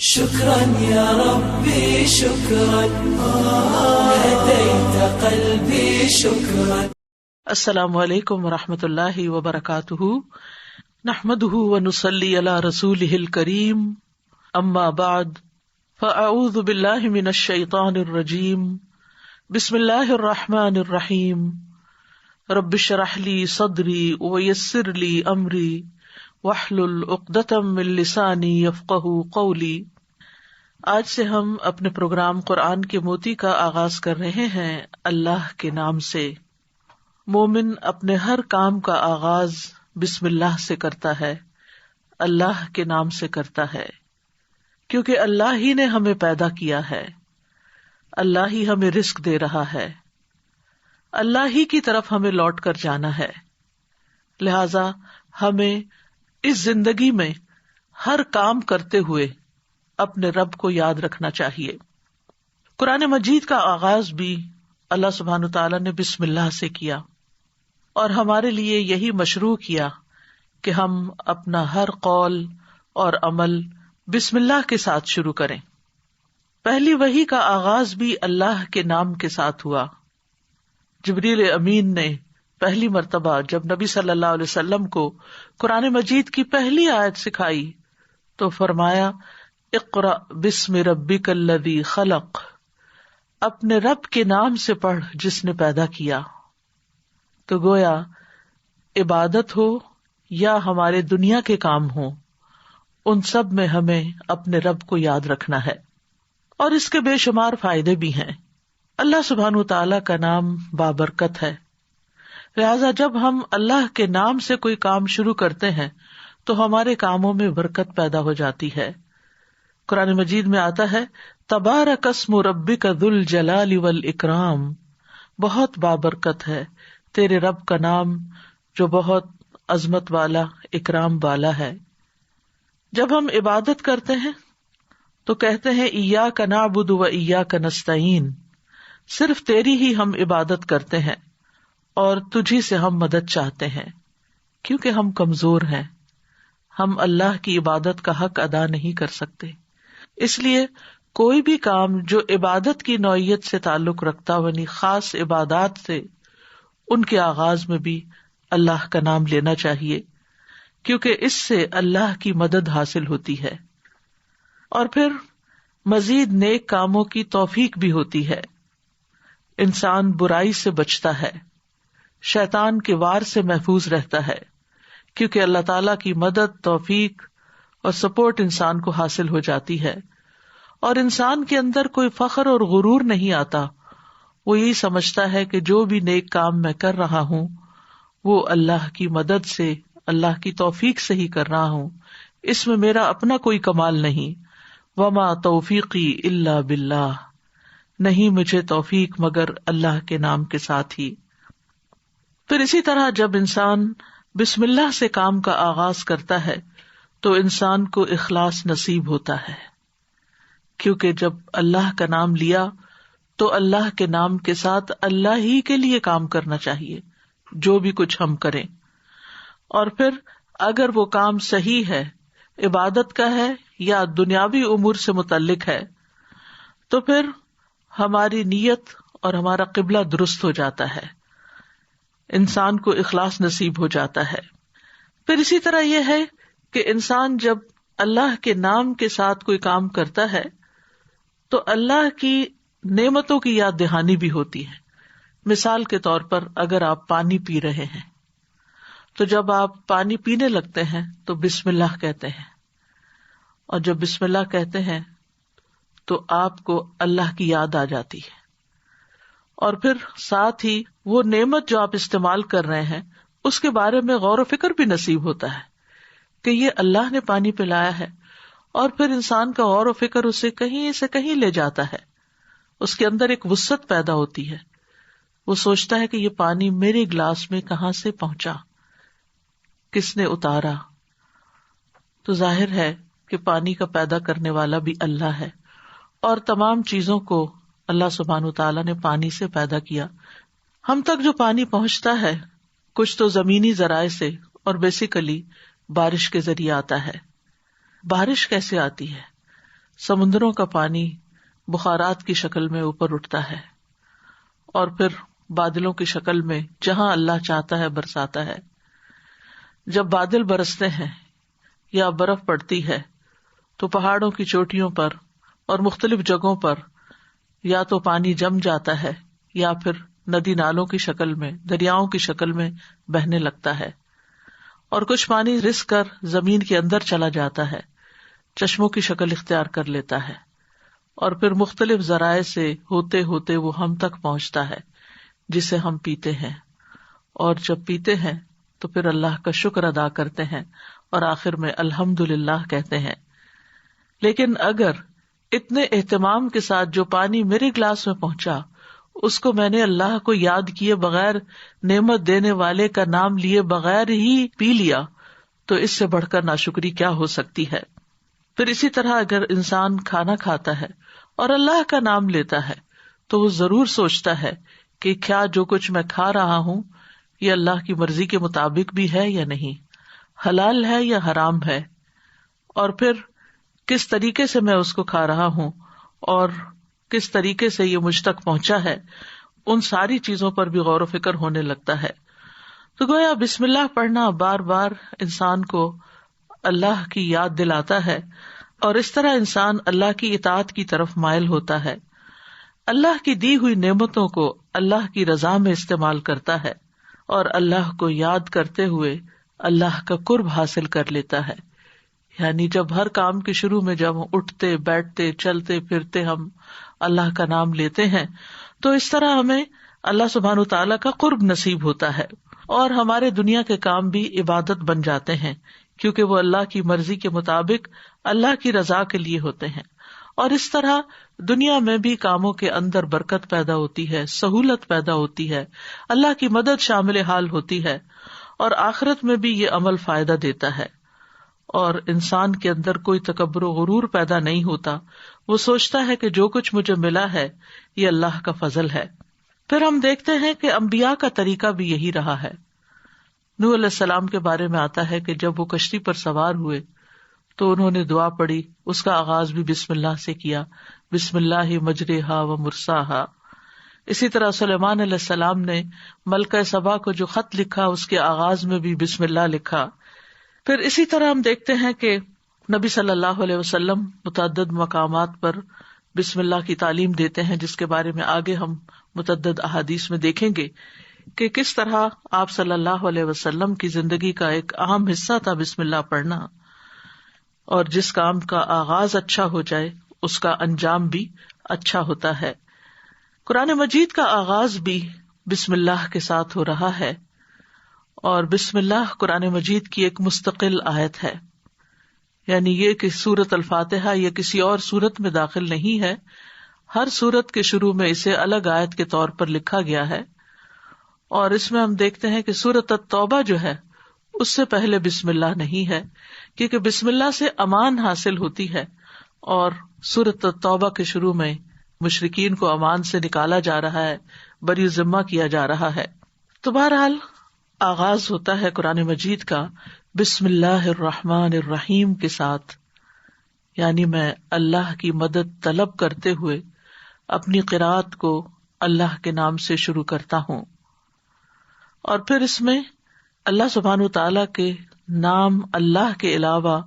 شكرا يا ربي شكرا هديت قلبي شكرا. السلام علیکم ورحمۃ اللہ وبرکاتہ. نحمده ونصلی علی رسولہ الکریم. اما بعد فاعوذ باللہ من الشیطان الرجیم. بسم اللہ الرحمن الرحیم. رب اشرح لی صدری ویسر لی امری واحلل عقدۃ من لسانی یفقہوا قولی. آج سے ہم اپنے پروگرام قرآن کے موتی کا آغاز کر رہے ہیں اللہ کے نام سے. مومن اپنے ہر کام کا آغاز بسم اللہ سے کرتا ہے، اللہ کے نام سے کرتا ہے، کیونکہ اللہ ہی نے ہمیں پیدا کیا ہے، اللہ ہی ہمیں رزق دے رہا ہے، اللہ ہی کی طرف ہمیں لوٹ کر جانا ہے. لہذا ہمیں اس زندگی میں ہر کام کرتے ہوئے اپنے رب کو یاد رکھنا چاہیے. قرآن مجید کا آغاز بھی اللہ سبحانہ تعالیٰ نے بسم اللہ سے کیا، اور ہمارے لیے یہی مشروع کیا کہ ہم اپنا ہر قول اور عمل بسم اللہ کے ساتھ شروع کریں. پہلی وحی کا آغاز بھی اللہ کے نام کے ساتھ ہوا. جبریل امین نے پہلی مرتبہ جب نبی صلی اللہ علیہ وسلم کو قرآن مجید کی پہلی آیت سکھائی تو فرمایا اقرأ بسم ربک الذی خلق، اپنے رب کے نام سے پڑھ جس نے پیدا کیا. تو گویا عبادت ہو یا ہمارے دنیا کے کام ہوں، ان سب میں ہمیں اپنے رب کو یاد رکھنا ہے، اور اس کے بے شمار فائدے بھی ہیں. اللہ سبحانہ وتعالی کا نام بابرکت ہے، لہذا جب ہم اللہ کے نام سے کوئی کام شروع کرتے ہیں تو ہمارے کاموں میں برکت پیدا ہو جاتی ہے. قرآن مجید میں آتا ہے تبارک اسم ربک ذو الجلال والاکرام، بہت بابرکت ہے تیرے رب کا نام جو بہت عظمت والا، اکرام والا ہے. جب ہم عبادت کرتے ہیں تو کہتے ہیں ایاک نعبد و ایاک نستعین، صرف تیری ہی ہم عبادت کرتے ہیں اور تجھی سے ہم مدد چاہتے ہیں، کیونکہ ہم کمزور ہیں، ہم اللہ کی عبادت کا حق ادا نہیں کر سکتے. اس لیے کوئی بھی کام جو عبادت کی نوعیت سے تعلق رکھتا ہو، یعنی خاص عبادات سے، ان کے آغاز میں بھی اللہ کا نام لینا چاہیے، کیونکہ اس سے اللہ کی مدد حاصل ہوتی ہے، اور پھر مزید نیک کاموں کی توفیق بھی ہوتی ہے. انسان برائی سے بچتا ہے، شیطان کے وار سے محفوظ رہتا ہے، کیونکہ اللہ تعالیٰ کی مدد، توفیق اور سپورٹ انسان کو حاصل ہو جاتی ہے، اور انسان کے اندر کوئی فخر اور غرور نہیں آتا. وہ یہی سمجھتا ہے کہ جو بھی نیک کام میں کر رہا ہوں وہ اللہ کی مدد سے، اللہ کی توفیق سے ہی کر رہا ہوں، اس میں میرا اپنا کوئی کمال نہیں. وما توفیقی الا باللہ، نہیں مجھے توفیق مگر اللہ کے نام کے ساتھ ہی. پھر اسی طرح جب انسان بسم اللہ سے کام کا آغاز کرتا ہے تو انسان کو اخلاص نصیب ہوتا ہے، کیونکہ جب اللہ کا نام لیا تو اللہ کے نام کے ساتھ اللہ ہی کے لیے کام کرنا چاہیے جو بھی کچھ ہم کریں. اور پھر اگر وہ کام صحیح ہے، عبادت کا ہے یا دنیاوی امور سے متعلق ہے، تو پھر ہماری نیت اور ہمارا قبلہ درست ہو جاتا ہے، انسان کو اخلاص نصیب ہو جاتا ہے. پھر اسی طرح یہ ہے کہ انسان جب اللہ کے نام کے ساتھ کوئی کام کرتا ہے تو اللہ کی نعمتوں کی یاد دہانی بھی ہوتی ہے. مثال کے طور پر اگر آپ پانی پی رہے ہیں تو جب آپ پانی پینے لگتے ہیں تو بسم اللہ کہتے ہیں، اور جب بسم اللہ کہتے ہیں تو آپ کو اللہ کی یاد آ جاتی ہے، اور پھر ساتھ ہی وہ نعمت جو آپ استعمال کر رہے ہیں اس کے بارے میں غور و فکر بھی نصیب ہوتا ہے کہ یہ اللہ نے پانی پلایا ہے، اور پھر انسان کا غور و فکر اسے کہیں سے کہیں لے جاتا ہے، اس کے اندر ایک وسعت پیدا ہوتی ہے. وہ سوچتا ہے کہ یہ پانی میرے گلاس میں کہاں سے پہنچا، کس نے اتارا. تو ظاہر ہے کہ پانی کا پیدا کرنے والا بھی اللہ ہے، اور تمام چیزوں کو اللہ سبحانہ وتعالیٰ نے پانی سے پیدا کیا. ہم تک جو پانی پہنچتا ہے کچھ تو زمینی ذرائع سے اور بیسیکلی بارش کے ذریعے آتا ہے. بارش کیسے آتی ہے؟ سمندروں کا پانی بخارات کی شکل میں اوپر اٹھتا ہے اور پھر بادلوں کی شکل میں جہاں اللہ چاہتا ہے برساتا ہے. جب بادل برستے ہیں یا برف پڑتی ہے تو پہاڑوں کی چوٹیوں پر اور مختلف جگہوں پر یا تو پانی جم جاتا ہے یا پھر ندی نالوں کی شکل میں، دریاؤں کی شکل میں بہنے لگتا ہے، اور کچھ پانی رس کر زمین کے اندر چلا جاتا ہے، چشموں کی شکل اختیار کر لیتا ہے، اور پھر مختلف ذرائع سے ہوتے ہوتے وہ ہم تک پہنچتا ہے جسے ہم پیتے ہیں، اور جب پیتے ہیں تو پھر اللہ کا شکر ادا کرتے ہیں اور آخر میں الحمدللہ کہتے ہیں. لیکن اگر اتنے اہتمام کے ساتھ جو پانی میرے گلاس میں پہنچا اس کو میں نے اللہ کو یاد کیے بغیر، نعمت دینے والے کا نام لیے بغیر ہی پی لیا، تو اس سے بڑھ کر ناشکری کیا ہو سکتی ہے. پھر اسی طرح اگر انسان کھانا کھاتا ہے اور اللہ کا نام لیتا ہے تو وہ ضرور سوچتا ہے کہ کیا جو کچھ میں کھا رہا ہوں یہ اللہ کی مرضی کے مطابق بھی ہے یا نہیں، حلال ہے یا حرام ہے، اور پھر کس طریقے سے میں اس کو کھا رہا ہوں اور کس طریقے سے یہ مجھ تک پہنچا ہے. ان ساری چیزوں پر بھی غور و فکر ہونے لگتا ہے. تو گویا بسم اللہ پڑھنا بار بار انسان کو اللہ کی یاد دلاتا ہے، اور اس طرح انسان اللہ کی اطاعت کی طرف مائل ہوتا ہے، اللہ کی دی ہوئی نعمتوں کو اللہ کی رضا میں استعمال کرتا ہے، اور اللہ کو یاد کرتے ہوئے اللہ کا قرب حاصل کر لیتا ہے. یعنی جب ہر کام کے شروع میں جب ہم اٹھتے بیٹھتے چلتے پھرتے ہم اللہ کا نام لیتے ہیں تو اس طرح ہمیں اللہ سبحانہ وتعالیٰ کا قرب نصیب ہوتا ہے، اور ہمارے دنیا کے کام بھی عبادت بن جاتے ہیں کیونکہ وہ اللہ کی مرضی کے مطابق اللہ کی رضا کے لیے ہوتے ہیں. اور اس طرح دنیا میں بھی کاموں کے اندر برکت پیدا ہوتی ہے، سہولت پیدا ہوتی ہے، اللہ کی مدد شامل حال ہوتی ہے، اور آخرت میں بھی یہ عمل فائدہ دیتا ہے، اور انسان کے اندر کوئی تکبر و غرور پیدا نہیں ہوتا. وہ سوچتا ہے کہ جو کچھ مجھے ملا ہے یہ اللہ کا فضل ہے. پھر ہم دیکھتے ہیں کہ انبیاء کا طریقہ بھی یہی رہا ہے. نوح علیہ السلام کے بارے میں آتا ہے کہ جب وہ کشتی پر سوار ہوئے تو انہوں نے دعا پڑھی، اس کا آغاز بھی بسم اللہ سے کیا، بسم اللہ مجریہا و مرساہا. اسی طرح سلیمان علیہ السلام نے ملکہ سبا کو جو خط لکھا اس کے آغاز میں بھی بسم اللہ لکھا. پھر اسی طرح ہم دیکھتے ہیں کہ نبی صلی اللہ علیہ وسلم متعدد مقامات پر بسم اللہ کی تعلیم دیتے ہیں، جس کے بارے میں آگے ہم متعدد احادیث میں دیکھیں گے کہ کس طرح آپ صلی اللہ علیہ وسلم کی زندگی کا ایک اہم حصہ تھا بسم اللہ پڑھنا، اور جس کام کا آغاز اچھا ہو جائے اس کا انجام بھی اچھا ہوتا ہے. قرآن مجید کا آغاز بھی بسم اللہ کے ساتھ ہو رہا ہے، اور بسم اللہ قرآن مجید کی ایک مستقل آیت ہے. یعنی یہ کہ سورۃ الفاتحہ یہ کسی اور سورت میں داخل نہیں ہے، ہر سورت کے شروع میں اسے الگ آیت کے طور پر لکھا گیا ہے. اور اس میں ہم دیکھتے ہیں کہ سورۃ التوبہ جو ہے اس سے پہلے بسم اللہ نہیں ہے، کیونکہ بسم اللہ سے امان حاصل ہوتی ہے، اور سورۃ التوبہ کے شروع میں مشرکین کو امان سے نکالا جا رہا ہے، بری ذمہ کیا جا رہا ہے. تو بہرحال آغاز ہوتا ہے قرآن مجید کا بسم اللہ الرحمن الرحیم کے ساتھ، یعنی میں اللہ کی مدد طلب کرتے ہوئے اپنی قرات کو اللہ کے نام سے شروع کرتا ہوں. اور پھر اس میں اللہ سبحانہ تعالیٰ کے نام اللہ کے علاوہ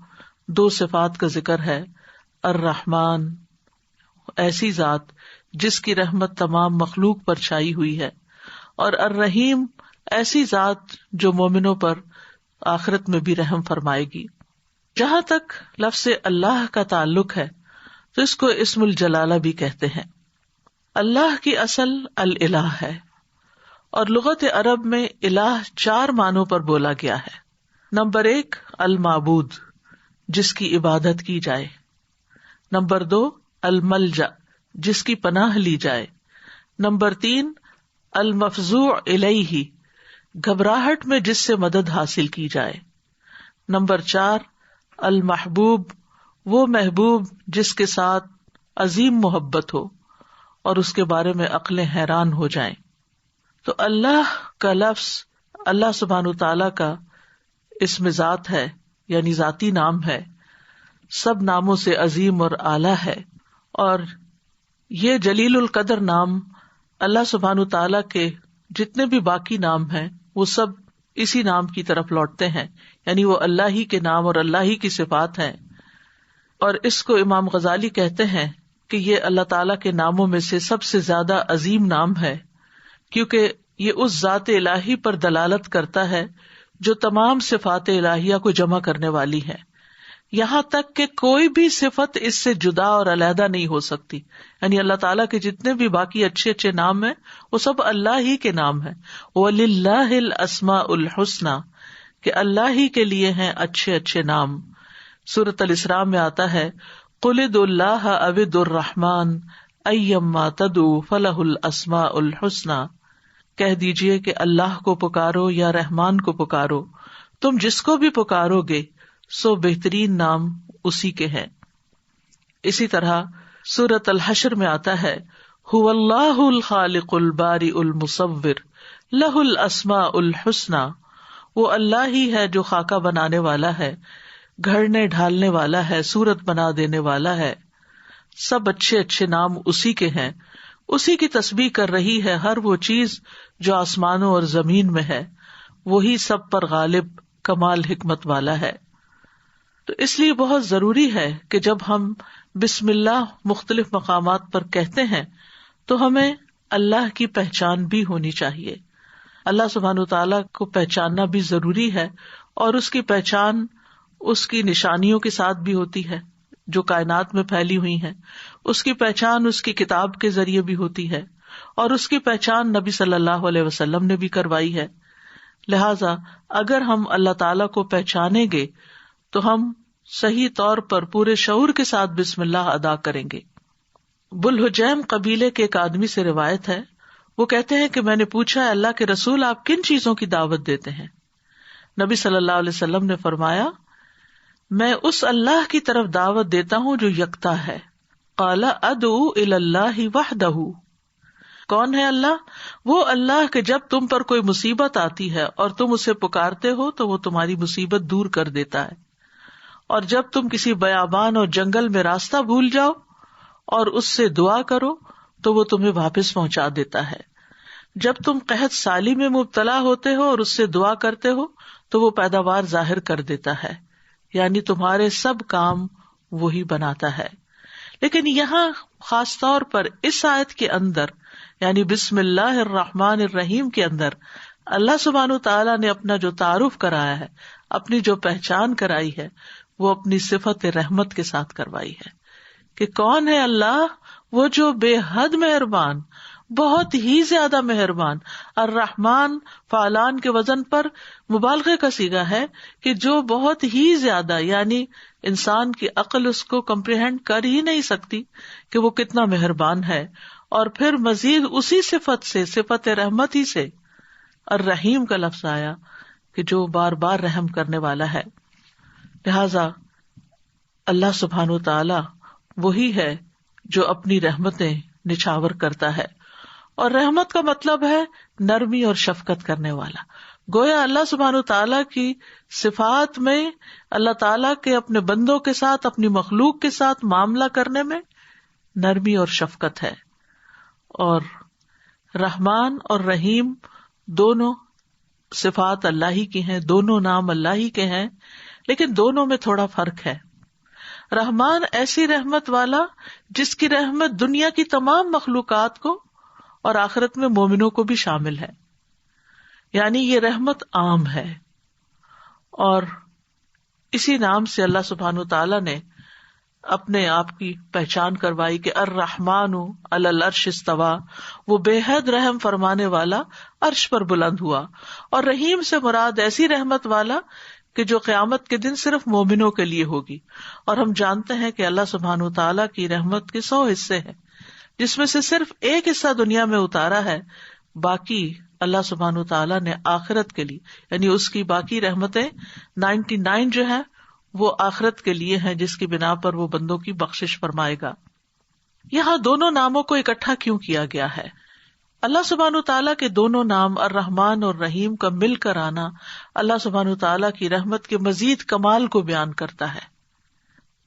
2 صفات کا ذکر ہے. الرحمن، ایسی ذات جس کی رحمت تمام مخلوق پر چھائی ہوئی ہے، اور الرحیم، ایسی ذات جو مومنوں پر آخرت میں بھی رحم فرمائے گی. جہاں تک لفظ اللہ کا تعلق ہے تو اس کو اسم الجلالہ بھی کہتے ہیں. اللہ کی اصل الالہ ہے، اور لغت عرب میں الہ 4 معنوں پر بولا گیا ہے. نمبر 1 المعبود، جس کی عبادت کی جائے. نمبر 2 الملجا، جس کی پناہ لی جائے. نمبر 3 المفزوع الیہ، گھبراہٹ میں جس سے مدد حاصل کی جائے. نمبر 4 المحبوب، وہ محبوب جس کے ساتھ عظیم محبت ہو اور اس کے بارے میں عقلیں حیران ہو جائیں. تو اللہ کا لفظ اللہ سبحانہ تعالیٰ کا اسم ذات ہے، یعنی ذاتی نام ہے. سب ناموں سے عظیم اور اعلیٰ ہے، اور یہ جلیل القدر نام اللہ سبحانہ تعالیٰ کے جتنے بھی باقی نام ہیں وہ سب اسی نام کی طرف لوٹتے ہیں، یعنی وہ اللہ ہی کے نام اور اللہ ہی کی صفات ہیں. اور اس کو امام غزالی کہتے ہیں کہ یہ اللہ تعالیٰ کے ناموں میں سے سب سے زیادہ عظیم نام ہے، کیونکہ یہ اس ذات الہی پر دلالت کرتا ہے جو تمام صفات الہیہ کو جمع کرنے والی ہے، یہاں تک کہ کوئی بھی صفت اس سے جدا اور علیحدہ نہیں ہو سکتی. یعنی اللہ تعالیٰ کے جتنے بھی باقی اچھے اچھے نام ہیں وہ سب اللہ ہی کے نام ہیں. وَلِلَّهِ الْأَسْمَاءُ الْحُسْنَى، کہ اللہ ہی کے لیے ہیں اچھے اچھے نام. سورۃ الاسراء میں آتا ہے قُلِ ادْعُوا اللَّهَ أَوِ ادْعُوا الرَّحْمَٰنَ أَيَّمَّا تَدْعُوا فَلَهُ الْأَسْمَاءُ الْحُسْنَى، کہہ دیجئے کہ اللہ کو پکارو یا رحمان کو پکارو، تم جس کو بھی پکارو گے سو بہترین نام اسی کے ہیں. اسی طرح سورۃ الحشر میں آتا ہے هو اللہ الخالق البارئ المصور لہ الاسماء الحسنى، وہ اللہ ہی ہے جو خاکہ بنانے والا ہے، گھڑنے ڈھالنے والا ہے، صورت بنا دینے والا ہے. سب اچھے اچھے نام اسی کے ہیں. اسی کی تسبیح کر رہی ہے ہر وہ چیز جو آسمانوں اور زمین میں ہے، وہی سب پر غالب کمال حکمت والا ہے. تو اس لیے بہت ضروری ہے کہ جب ہم بسم اللہ مختلف مقامات پر کہتے ہیں تو ہمیں اللہ کی پہچان بھی ہونی چاہیے. اللہ سبحانہ تعالیٰ کو پہچاننا بھی ضروری ہے، اور اس کی پہچان اس کی نشانیوں کے ساتھ بھی ہوتی ہے جو کائنات میں پھیلی ہوئی ہیں. اس کی پہچان اس کی کتاب کے ذریعے بھی ہوتی ہے، اور اس کی پہچان نبی صلی اللہ علیہ وسلم نے بھی کروائی ہے. لہذا اگر ہم اللہ تعالیٰ کو پہچانیں گے تو ہم صحیح طور پر پورے شعور کے ساتھ بسم اللہ ادا کریں گے. بلحجیم قبیلے کے ایک آدمی سے روایت ہے، وہ کہتے ہیں کہ میں نے پوچھا اللہ کے رسول آپ کن چیزوں کی دعوت دیتے ہیں؟ نبی صلی اللہ علیہ وسلم نے فرمایا میں اس اللہ کی طرف دعوت دیتا ہوں جو یکتا ہے. قال ادعو الی اللہ وحدہ، کون ہے اللہ؟ وہ اللہ کہ جب تم پر کوئی مصیبت آتی ہے اور تم اسے پکارتے ہو تو وہ تمہاری مصیبت دور کر دیتا ہے، اور جب تم کسی بیابان اور جنگل میں راستہ بھول جاؤ اور اس سے دعا کرو تو وہ تمہیں واپس پہنچا دیتا ہے. جب تم قحط سالی میں مبتلا ہوتے ہو اور اس سے دعا کرتے ہو تو وہ پیداوار ظاہر کر دیتا ہے، یعنی تمہارے سب کام وہی بناتا ہے. لیکن یہاں خاص طور پر اس آیت کے اندر یعنی بسم اللہ الرحمن الرحیم کے اندر اللہ سبحانہ تعالیٰ نے اپنا جو تعارف کرایا ہے، اپنی جو پہچان کرائی ہے، وہ اپنی صفت رحمت کے ساتھ کروائی ہے کہ کون ہے اللہ؟ وہ جو بے حد مہربان، بہت ہی زیادہ مہربان. الرحمن فعلان کے وزن پر مبالغے کا صیغہ ہے کہ جو بہت ہی زیادہ، یعنی انسان کی عقل اس کو کمپریہینڈ کر ہی نہیں سکتی کہ وہ کتنا مہربان ہے. اور پھر مزید اسی صفت سے، صفت رحمت ہی سے الرحیم کا لفظ آیا کہ جو بار بار رحم کرنے والا ہے. لہذا اللہ سبحانہ تعالی وہی ہے جو اپنی رحمتیں نچھاور کرتا ہے، اور رحمت کا مطلب ہے نرمی اور شفقت کرنے والا. گویا اللہ سبحانہ تعالیٰ کی صفات میں اللہ تعالیٰ کے اپنے بندوں کے ساتھ، اپنی مخلوق کے ساتھ معاملہ کرنے میں نرمی اور شفقت ہے. اور رحمان اور رحیم دونوں صفات اللہ ہی کی ہیں، دونوں نام اللہ ہی کے ہیں، لیکن دونوں میں تھوڑا فرق ہے. رحمان ایسی رحمت والا جس کی رحمت دنیا کی تمام مخلوقات کو اور آخرت میں مومنوں کو بھی شامل ہے، یعنی یہ رحمت عام ہے. اور اسی نام سے اللہ سبحانہ تعالیٰ نے اپنے آپ کی پہچان کروائی کہ الرحمن علی العرش استویٰ، وہ بے حد رحم فرمانے والا عرش پر بلند ہوا. اور رحیم سے مراد ایسی رحمت والا کہ جو قیامت کے دن صرف مومنوں کے لیے ہوگی. اور ہم جانتے ہیں کہ اللہ سبحانہ تعالیٰ کی رحمت کے 100 حصے ہیں، جس میں سے صرف ایک حصہ دنیا میں اتارا ہے، باقی اللہ سبحانہ تعالیٰ نے آخرت کے لیے، یعنی اس کی باقی رحمتیں 99 جو ہیں وہ آخرت کے لیے ہیں، جس کی بنا پر وہ بندوں کی بخشش فرمائے گا. یہاں دونوں ناموں کو اکٹھا کیوں کیا گیا ہے؟ اللہ سبحانہ تعالیٰ کے دونوں نام الرحمن اور رحیم کا مل کر آنا اللہ سبحانہ تعالیٰ کی رحمت کے مزید کمال کو بیان کرتا ہے.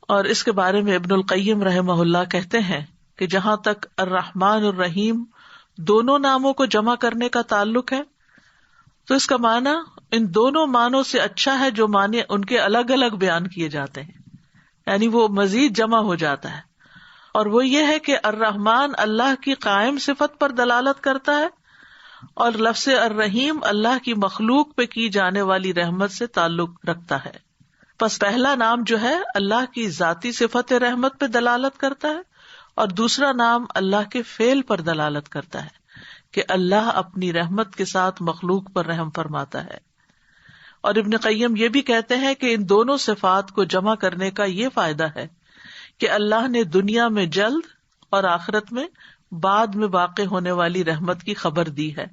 اور اس کے بارے میں ابن القیم رحمہ اللہ کہتے ہیں کہ جہاں تک الرحمن الرحیم دونوں ناموں کو جمع کرنے کا تعلق ہے تو اس کا معنی ان دونوں معنوں سے اچھا ہے جو معنی ان کے الگ الگ بیان کیے جاتے ہیں، یعنی وہ مزید جمع ہو جاتا ہے. اور وہ یہ ہے کہ الرحمن اللہ کی قائم صفت پر دلالت کرتا ہے اور لفظ الرحیم اللہ کی مخلوق پہ کی جانے والی رحمت سے تعلق رکھتا ہے. پس پہلا نام جو ہے اللہ کی ذاتی صفت رحمت پہ دلالت کرتا ہے اور دوسرا نام اللہ کے فعل پر دلالت کرتا ہے کہ اللہ اپنی رحمت کے ساتھ مخلوق پر رحم فرماتا ہے. اور ابن قیم یہ بھی کہتے ہیں کہ ان دونوں صفات کو جمع کرنے کا یہ فائدہ ہے کہ اللہ نے دنیا میں جلد اور آخرت میں بعد میں واقع ہونے والی رحمت کی خبر دی ہے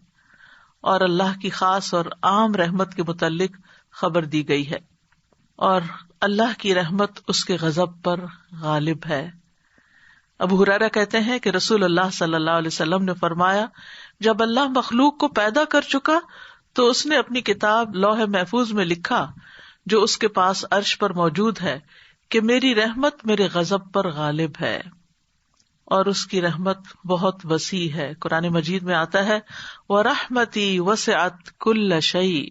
اور اللہ کی خاص اور عام رحمت کے متعلق خبر دی گئی ہے، اور اللہ کی رحمت اس کے غضب پر غالب ہے. ابو ہریرہ کہتے ہیں کہ رسول اللہ صلی اللہ علیہ وسلم نے فرمایا، جب اللہ مخلوق کو پیدا کر چکا تو اس نے اپنی کتاب لوح محفوظ میں لکھا جو اس کے پاس عرش پر موجود ہے کہ میری رحمت میرے غضب پر غالب ہے، اور اس کی رحمت بہت وسیع ہے. قرآن مجید میں آتا ہے وَرَحْمَتِي وَسِعَتْ كُلَّ شَيْءٍ،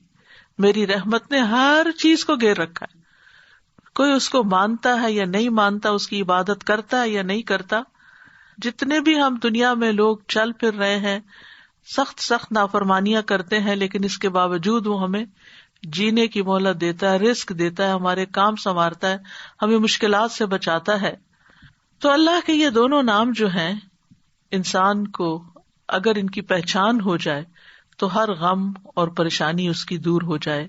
میری رحمت نے ہر چیز کو گھیر رکھا ہے. کوئی اس کو مانتا ہے یا نہیں مانتا، اس کی عبادت کرتا ہے یا نہیں کرتا، جتنے بھی ہم دنیا میں لوگ چل پھر رہے ہیں، سخت نافرمانیاں کرتے ہیں، لیکن اس کے باوجود وہ ہمیں جینے کی مہلت دیتا ہے، رزق دیتا ہے، ہمارے کام سنوارتا ہے، ہمیں مشکلات سے بچاتا ہے. تو اللہ کے یہ دونوں نام جو ہیں، انسان کو اگر ان کی پہچان ہو جائے تو ہر غم اور پریشانی اس کی دور ہو جائے،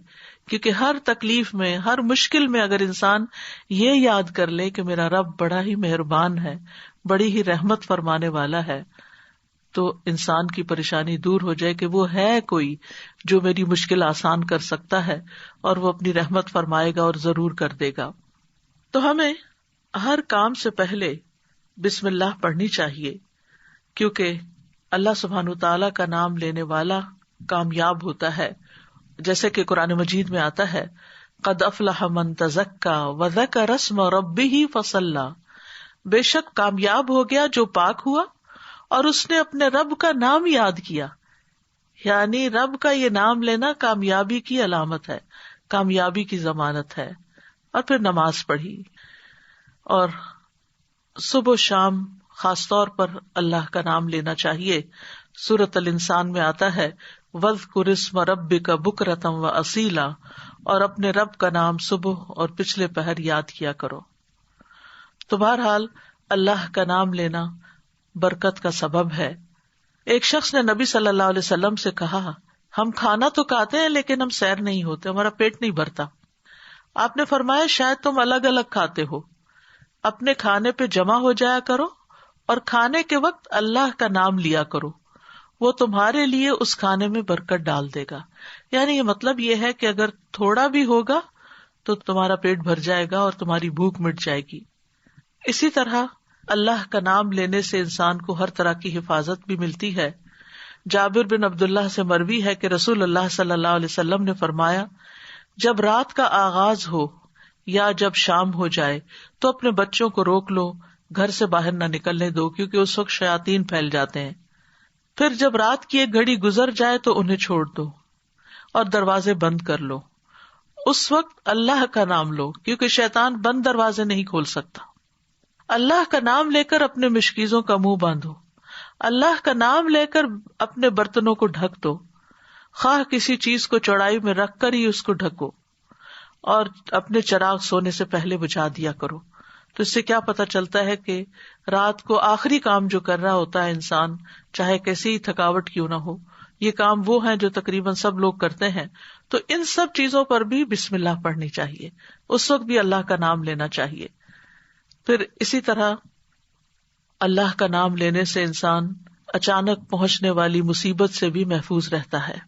کیونکہ ہر تکلیف میں، ہر مشکل میں اگر انسان یہ یاد کر لے کہ میرا رب بڑا ہی مہربان ہے، بڑی ہی رحمت فرمانے والا ہے، تو انسان کی پریشانی دور ہو جائے کہ وہ ہے کوئی جو میری مشکل آسان کر سکتا ہے اور وہ اپنی رحمت فرمائے گا اور ضرور کر دے گا. تو ہمیں ہر کام سے پہلے بسم اللہ پڑھنی چاہیے، کیونکہ اللہ سبحانہ تعالیٰ کا نام لینے والا کامیاب ہوتا ہے. جیسے کہ قرآن مجید میں آتا ہے قد افلح من تزکا وذکر اسم ربہ فصلی، بے شک کامیاب ہو گیا جو پاک ہوا اور اس نے اپنے رب کا نام یاد کیا. یعنی رب کا یہ نام لینا کامیابی کی علامت ہے، کامیابی کی ضمانت ہے. اور پھر نماز پڑھی، اور صبح و شام خاص طور پر اللہ کا نام لینا چاہیے. سورۃ الانسان میں آتا ہے وَاذْكُرِ اسْمَ رَبِّكَ بُكْرَةً وَأَصِيلًا، اور اپنے رب کا نام صبح اور پچھلے پہر یاد کیا کرو. تو بہرحال اللہ کا نام لینا برکت کا سبب ہے. ایک شخص نے نبی صلی اللہ علیہ وسلم سے کہا، ہم کھانا تو کھاتے ہیں لیکن ہم سیر نہیں ہوتے، ہمارا پیٹ نہیں بھرتا. آپ نے فرمایا شاید تم الگ الگ کھاتے ہو، اپنے کھانے پہ جمع ہو جایا کرو اور کھانے کے وقت اللہ کا نام لیا کرو، وہ تمہارے لیے اس کھانے میں برکت ڈال دے گا. یعنی یہ مطلب یہ ہے کہ اگر تھوڑا بھی ہوگا تو تمہارا پیٹ بھر جائے گا اور تمہاری بھوک مٹ جائے گی. اسی طرح اللہ کا نام لینے سے انسان کو ہر طرح کی حفاظت بھی ملتی ہے. جابر بن عبداللہ سے مروی ہے کہ رسول اللہ صلی اللہ علیہ وسلم نے فرمایا، جب رات کا آغاز ہو یا جب شام ہو جائے تو اپنے بچوں کو روک لو، گھر سے باہر نہ نکلنے دو، کیونکہ اس وقت شیاطین پھیل جاتے ہیں. پھر جب رات کی ایک گھڑی گزر جائے تو انہیں چھوڑ دو اور دروازے بند کر لو. اس وقت اللہ کا نام لو، کیونکہ شیطان بند دروازے نہیں کھول سکتا. اللہ کا نام لے کر اپنے مشکیزوں کا منہ باندھو، اللہ کا نام لے کر اپنے برتنوں کو ڈھک دو، خواہ کسی چیز کو چوڑائی میں رکھ کر ہی اس کو ڈھکو، اور اپنے چراغ سونے سے پہلے بجھا دیا کرو. تو اس سے کیا پتہ چلتا ہے کہ رات کو آخری کام جو کر رہا ہوتا ہے انسان، چاہے کیسی ہی تھکاوٹ کیوں نہ ہو، یہ کام وہ ہیں جو تقریباً سب لوگ کرتے ہیں. تو ان سب چیزوں پر بھی بسم اللہ پڑھنی چاہیے، اس وقت بھی اللہ کا نام لینا چاہیے. پھر اسی طرح اللہ کا نام لینے سے انسان اچانک پہنچنے والی مصیبت سے بھی محفوظ رہتا ہے.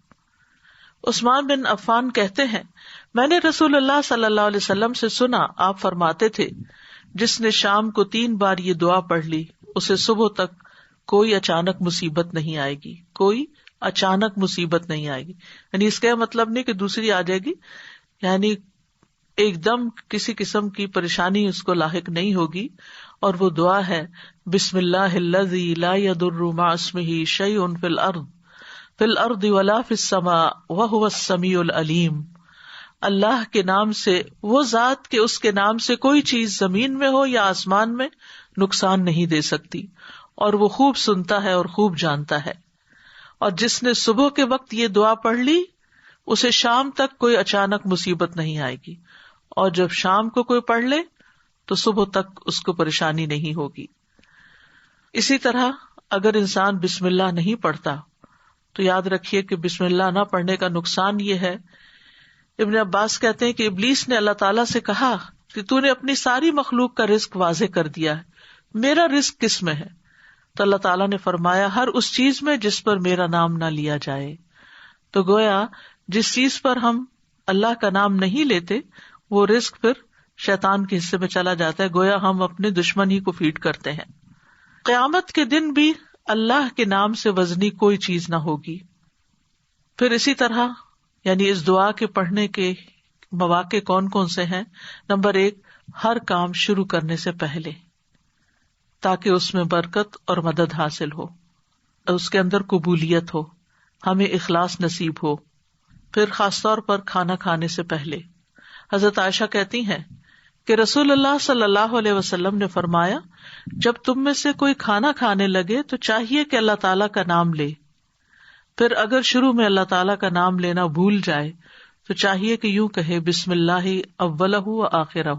عثمان بن عفان کہتے ہیں، میں نے رسول اللہ صلی اللہ علیہ وسلم سے سنا، آپ فرماتے تھے، جس نے شام کو 3 بار یہ دعا پڑھ لی اسے صبح تک کوئی اچانک مصیبت نہیں آئے گی، کوئی اچانک مصیبت نہیں آئے گی. یعنی اس کا مطلب نہیں کہ دوسری آ جائے گی، یعنی ایک دم کسی قسم کی پریشانی اس کو لاحق نہیں ہوگی. اور وہ دعا ہے بسم اللہ الذی لا یضر مع اسمہ شیء فی الارض ولا فی السماء وہو السمیع العلیم. اللہ کے نام سے، وہ ذات کہ اس کے نام سے کوئی چیز زمین میں ہو یا آسمان میں نقصان نہیں دے سکتی، اور وہ خوب سنتا ہے اور خوب جانتا ہے. اور جس نے صبح کے وقت یہ دعا پڑھ لی اسے شام تک کوئی اچانک مصیبت نہیں آئے گی، اور جب شام کو کوئی پڑھ لے تو صبح تک اس کو پریشانی نہیں ہوگی. اسی طرح اگر انسان بسم اللہ نہیں پڑھتا تو یاد رکھیے کہ بسم اللہ نہ پڑھنے کا نقصان یہ ہے. ابن عباس کہتے ہیں کہ ابلیس نے اللہ تعالیٰ سے کہا کہ تو نے اپنی ساری مخلوق کا رزق واضح کر دیا ہے، میرا رزق کس میں ہے؟ تو اللہ تعالیٰ نے فرمایا ہر اس چیز میں جس پر میرا نام نہ لیا جائے. تو گویا جس چیز پر ہم اللہ کا نام نہیں لیتے وہ رزق پھر شیطان کے حصے میں چلا جاتا ہے، گویا ہم اپنے دشمن ہی کو فیڈ کرتے ہیں. قیامت کے دن بھی اللہ کے نام سے وزنی کوئی چیز نہ ہوگی. پھر اسی طرح یعنی اس دعا کے پڑھنے کے مواقع کون کون سے ہیں؟ نمبر 1، ہر کام شروع کرنے سے پہلے، تاکہ اس میں برکت اور مدد حاصل ہو، اس کے اندر قبولیت ہو، ہمیں اخلاص نصیب ہو. پھر خاص طور پر کھانا کھانے سے پہلے حضرت عائشہ کہتی ہیں کہ رسول اللہ صلی اللہ علیہ وسلم نے فرمایا جب تم میں سے کوئی کھانا کھانے لگے تو چاہیے کہ اللہ تعالیٰ کا نام لے. پھر اگر شروع میں اللہ تعالیٰ کا نام لینا بھول جائے تو چاہیے کہ یوں کہے بسم اللہ اولہ و آخرہ،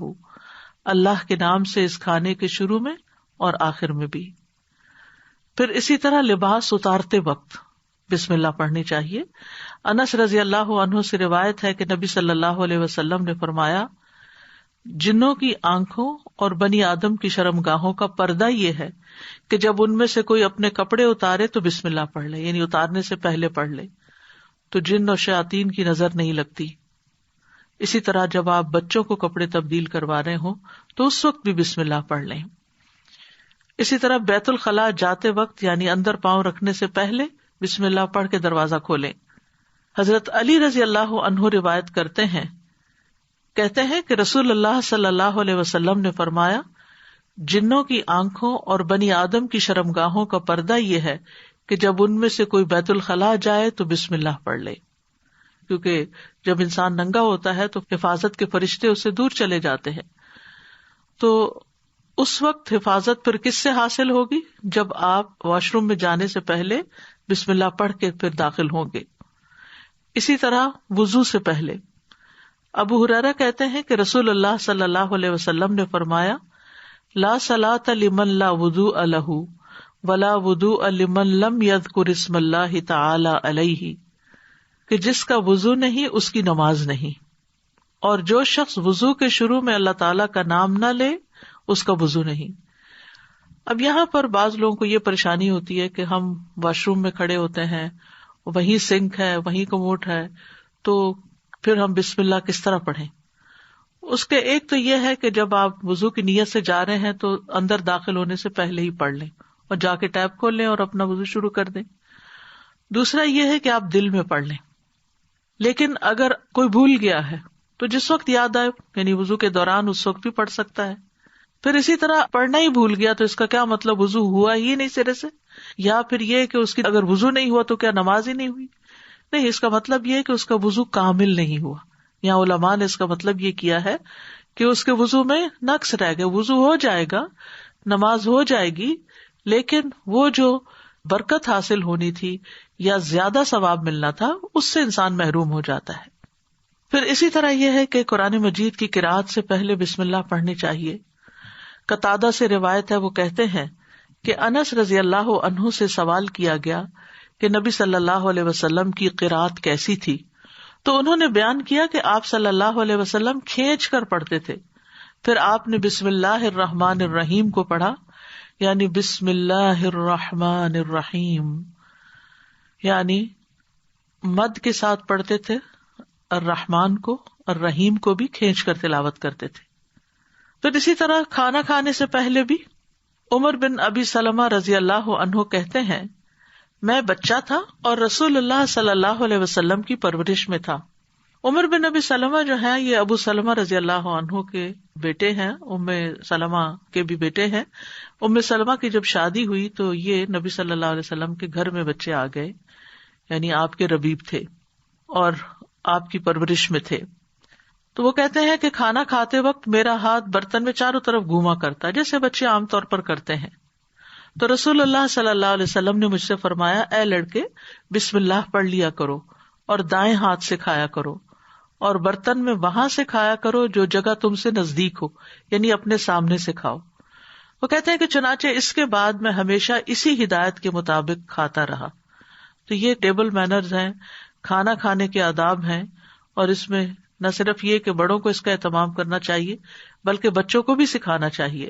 اللہ کے نام سے اس کھانے کے شروع میں اور آخر میں بھی. پھر اسی طرح لباس اتارتے وقت بسم اللہ پڑھنی چاہیے. انس رضی اللہ عنہ سے روایت ہے کہ نبی صلی اللہ علیہ وسلم نے فرمایا جنوں کی آنکھوں اور بنی آدم کی شرمگاہوں کا پردہ یہ ہے کہ جب ان میں سے کوئی اپنے کپڑے اتارے تو بسم اللہ پڑھ لے، یعنی اتارنے سے پہلے پڑھ لے، تو جن اور شیاطین کی نظر نہیں لگتی. اسی طرح جب آپ بچوں کو کپڑے تبدیل کروا رہے ہوں تو اس وقت بھی بسم اللہ پڑھ لیں. اسی طرح بیت الخلاء جاتے وقت یعنی اندر پاؤں رکھنے سے پہلے بسم اللہ پڑھ کے دروازہ کھولیں. حضرت علی رضی اللہ عنہ روایت کرتے ہیں، کہتے ہیں کہ رسول اللہ صلی اللہ علیہ وسلم نے فرمایا جنوں کی آنکھوں اور بنی آدم کی شرمگاہوں کا پردہ یہ ہے کہ جب ان میں سے کوئی بیت الخلاء جائے تو بسم اللہ پڑھ لے، کیونکہ جب انسان ننگا ہوتا ہے تو حفاظت کے فرشتے اس سے دور چلے جاتے ہیں. تو اس وقت حفاظت پھر کس سے حاصل ہوگی؟ جب آپ واش روم میں جانے سے پہلے بسم اللہ پڑھ کے پھر داخل ہوں گے. اسی طرح وضو سے پہلے ابو ہریرہ کہتے ہیں کہ رسول اللہ صلی اللہ علیہ وسلم نے فرمایا لا صلاۃ لمن لا وضوء لہ ولا وضوء لمن لم یذکر اسم اللہ تعالی علیہ، کہ جس کا وضو نہیں اس کی نماز نہیں، اور جو شخص وضو کے شروع میں اللہ تعالی کا نام نہ لے اس کا وضو نہیں. اب یہاں پر بعض لوگوں کو یہ پریشانی ہوتی ہے کہ ہم واش روم میں کھڑے ہوتے ہیں، وہیں سنک ہے، وہیں کموڈ ہے، تو پھر ہم بسم اللہ کس طرح پڑھیں؟ اس کے ایک تو یہ ہے کہ جب آپ وضو کی نیت سے جا رہے ہیں تو اندر داخل ہونے سے پہلے ہی پڑھ لیں اور جا کے ٹیپ کھول لیں اور اپنا وضو شروع کر دیں. دوسرا یہ ہے کہ آپ دل میں پڑھ لیں. لیکن اگر کوئی بھول گیا ہے تو جس وقت یاد آئے یعنی وضو کے دوران اس وقت بھی پڑھ سکتا ہے. پھر اسی طرح پڑھنا ہی بھول گیا تو اس کا کیا مطلب وضو ہوا ہی نہیں سرے سے، یا پھر یہ کہ اس کی اگر وضو نہیں ہوا تو کیا نماز ہی نہیں ہوئی؟ نہیں، اس کا مطلب یہ ہے کہ اس کا وضو کامل نہیں ہوا. یہاں علماء نے اس کا مطلب یہ کیا ہے کہ اس کے وضو میں نقص رہ گیا. وضو ہو جائے گا، نماز ہو جائے گی، لیکن وہ جو برکت حاصل ہونی تھی یا زیادہ ثواب ملنا تھا اس سے انسان محروم ہو جاتا ہے. پھر اسی طرح یہ ہے کہ قرآن مجید کی قرأت سے پہلے بسم اللہ پڑھنی چاہیے. قتادہ سے روایت ہے، وہ کہتے ہیں کہ انس رضی اللہ عنہ سے سوال کیا گیا کہ نبی صلی اللہ علیہ وسلم کی قرأت کیسی تھی، تو انہوں نے بیان کیا کہ آپ صلی اللہ علیہ وسلم کھینچ کر پڑھتے تھے. پھر آپ نے بسم اللہ الرحمن الرحیم کو پڑھا، یعنی بسم اللہ الرحمن الرحیم، یعنی مد کے ساتھ پڑھتے تھے الرحمن کو، الرحیم کو بھی کھینچ کر تلاوت کرتے تھے. پھر اسی طرح کھانا کھانے سے پہلے بھی عمر بن ابی سلمہ رضی اللہ عنہ کہتے ہیں میں بچہ تھا اور رسول اللہ صلی اللہ علیہ وسلم کی پرورش میں تھا. عمر بن ابی سلمہ جو ہے یہ ابو سلمہ رضی اللہ عنہ کے بیٹے ہیں، ام سلمہ کے بھی بیٹے ہیں. ام سلمہ کی جب شادی ہوئی تو یہ نبی صلی اللہ علیہ وسلم کے گھر میں بچے آ گئے، یعنی آپ کے ربیب تھے اور آپ کی پرورش میں تھے. تو وہ کہتے ہیں کہ کھانا کھاتے وقت میرا ہاتھ برتن میں چاروں طرف گھوما کرتا جیسے بچے عام طور پر کرتے ہیں. تو رسول اللہ صلی اللہ علیہ وسلم نے مجھ سے فرمایا، اے لڑکے بسم اللہ پڑھ لیا کرو اور دائیں ہاتھ سے کھایا کرو، اور برتن میں وہاں سے کھایا کرو جو جگہ تم سے نزدیک ہو، یعنی اپنے سامنے سے کھاؤ. وہ کہتے ہیں کہ چنانچہ اس کے بعد میں ہمیشہ اسی ہدایت کے مطابق کھاتا رہا. تو یہ ٹیبل مینرز ہیں، کھانا کھانے کے آداب ہیں، اور اس میں نہ صرف یہ کہ بڑوں کو اس کا اہتمام کرنا چاہیے بلکہ بچوں کو بھی سکھانا چاہیے.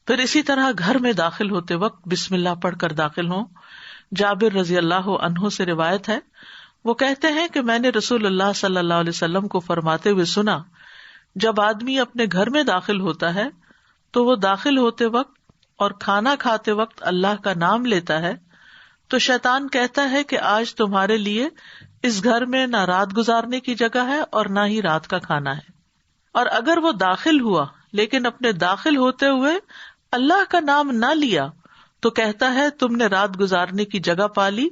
پھر اسی طرح گھر میں داخل ہوتے وقت بسم اللہ پڑھ کر داخل ہوں. جابر رضی اللہ عنہ سے روایت ہے، وہ کہتے ہیں کہ میں نے رسول اللہ صلی اللہ علیہ وسلم کو فرماتے ہوئے سنا، جب آدمی اپنے گھر میں داخل ہوتا ہے تو وہ داخل ہوتے وقت اور کھانا کھاتے وقت اللہ کا نام لیتا ہے تو شیطان کہتا ہے کہ آج تمہارے لیے اس گھر میں نہ رات گزارنے کی جگہ ہے اور نہ ہی رات کا کھانا ہے. اور اگر وہ داخل ہوا لیکن اپنے داخل ہوتے ہوئے اللہ کا نام نہ لیا تو کہتا ہے تم نے رات گزارنے کی جگہ پا لی.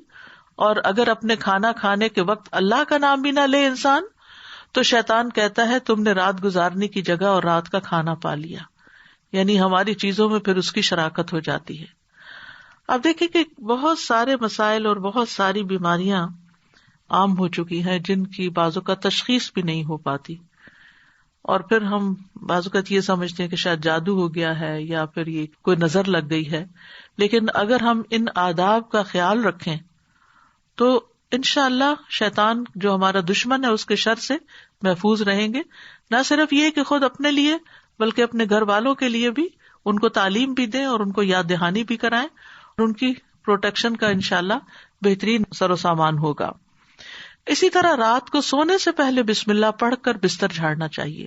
اور اگر اپنے کھانا کھانے کے وقت اللہ کا نام بھی نہ لے انسان تو شیطان کہتا ہے تم نے رات گزارنے کی جگہ اور رات کا کھانا پا لیا. یعنی ہماری چیزوں میں پھر اس کی شراکت ہو جاتی ہے. اب دیکھیں کہ بہت سارے مسائل اور بہت ساری بیماریاں عام ہو چکی ہیں جن کی بعض اوقات تشخیص بھی نہیں ہو پاتی، اور پھر ہم بعض اوقات یہ سمجھتے ہیں کہ شاید جادو ہو گیا ہے یا پھر یہ کوئی نظر لگ گئی ہے. لیکن اگر ہم ان آداب کا خیال رکھیں تو انشاءاللہ شیطان جو ہمارا دشمن ہے اس کے شر سے محفوظ رہیں گے. نہ صرف یہ کہ خود اپنے لیے بلکہ اپنے گھر والوں کے لیے بھی ان کو تعلیم بھی دیں اور ان کو یاد دہانی بھی کرائیں، اور ان کی پروٹیکشن کا انشاءاللہ بہترین سر و سامان ہوگا. اسی طرح رات کو سونے سے پہلے بسم اللہ پڑھ کر بستر جھاڑنا چاہیے.